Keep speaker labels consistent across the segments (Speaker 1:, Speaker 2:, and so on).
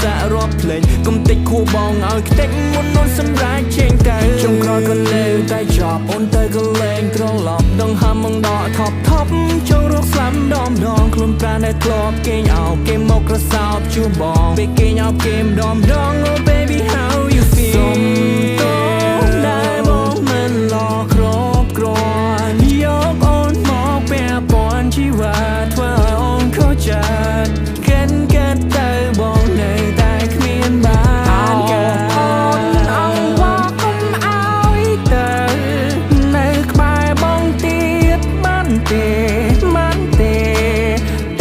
Speaker 1: សាក់រាប់ភ្លេងកុំតិចខួបងឲ្យខ្ទេចមុននោះសម្រាប់ចេញទៅចុងក្រោយក៏នៅតែចប់អូនទៅក៏លែងត្រឡប់ដងហាំមកដកថប់ចង់រកស្លាប់ដងខ្លួនប្រាណដែលធ្លាប់គេងអោបគេមកក្រសោបជួបងពេលគេងអោបគេម្ដងOh baby how you feel សុំតោដែលបងមិនឡក្របក្រនយកអូនមកពាក់ព័ន្ធជីវិតធ្វើឲ្យអូនខុសចិត្តកិនទៅបងនៅតែគ្មានបានកើតអូនអងវ៉ាកុំឲ្យទៅនៅក្បែរបងទៀតបានទេ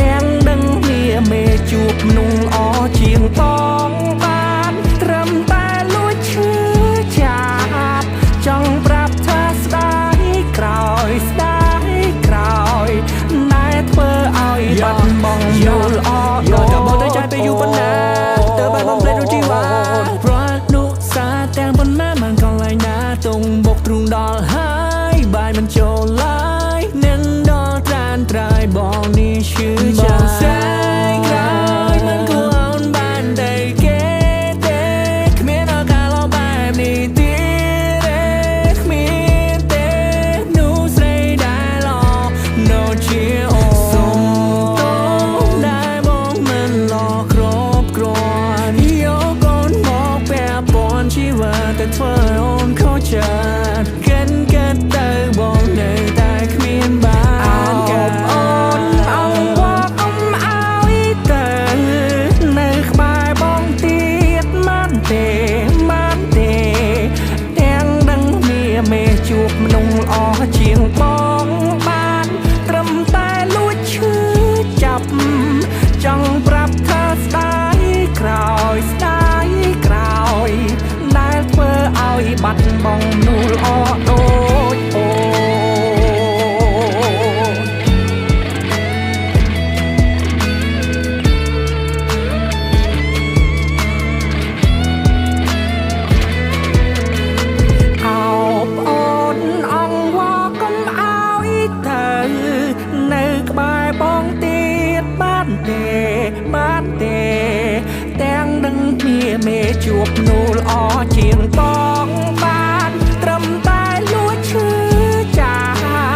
Speaker 1: ទាំងដឹងវាមេជួបមនុស្សល្អជាងបងបានត្រឹមតែលួចឈឺចាប់ចង់ប្រាប់ថាស្ដាយក្រោយណែធ្វើឲ្យបាត់បង់យល់អត់ដល់បងទៅចាយពេលយូរប៉ុណ្ណាទៅបានបងផ្លេចរជីវ៉ាព្រោះនោះសាទាំងប៉ុណ្ណាបានកន្លែងណាតុងបុកទ្រូងដល់ហើយបាយមិនចូលឡើយនឹងដល់ត្រានត្រាយបងនេះឈឺចាំស្អែកក្រោយមិនគួរអូនបានតែគេទេគ្មានឱកាសឡោបែបនេះទៀតទេគ្មានទេនោះស្រីដែលឡោនៅជាអូនសុំតោដែលបងមិនឡោគ្របគ្រាន់យកអូនមកពាក់ព័ន្ធជីវិតតែធ្វើឲ្យអូនខុសចិត្តកិនទៅបងនៅតែគ្មានបានកើតអូនអងវ៉ាកុំឲ្យទៅនៅក្បែរបងទៀតបានទេទាំងដឹងវាមេជួបមនុស្សល្អជាងបងបានត្រឹមតែលួចឈឺចាប់ចង់ប្រាប់ថាស្ដាយក្រោយដែលធ្វើឲ្យបាត់បង់មនុស្សល្អដូចអូបងទៀតបានទេទាំងដឹងគ្នាមេជួបមនុស្សល្អជាងបងបានត្រឹមតែលួចឈឺចា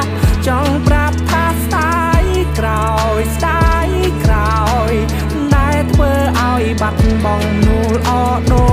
Speaker 1: ប់ចង់ប្រាប់ថាស្ដាយក្រោយដែលធ្វើឲ្យបាត់បង់មនុស្សល្អ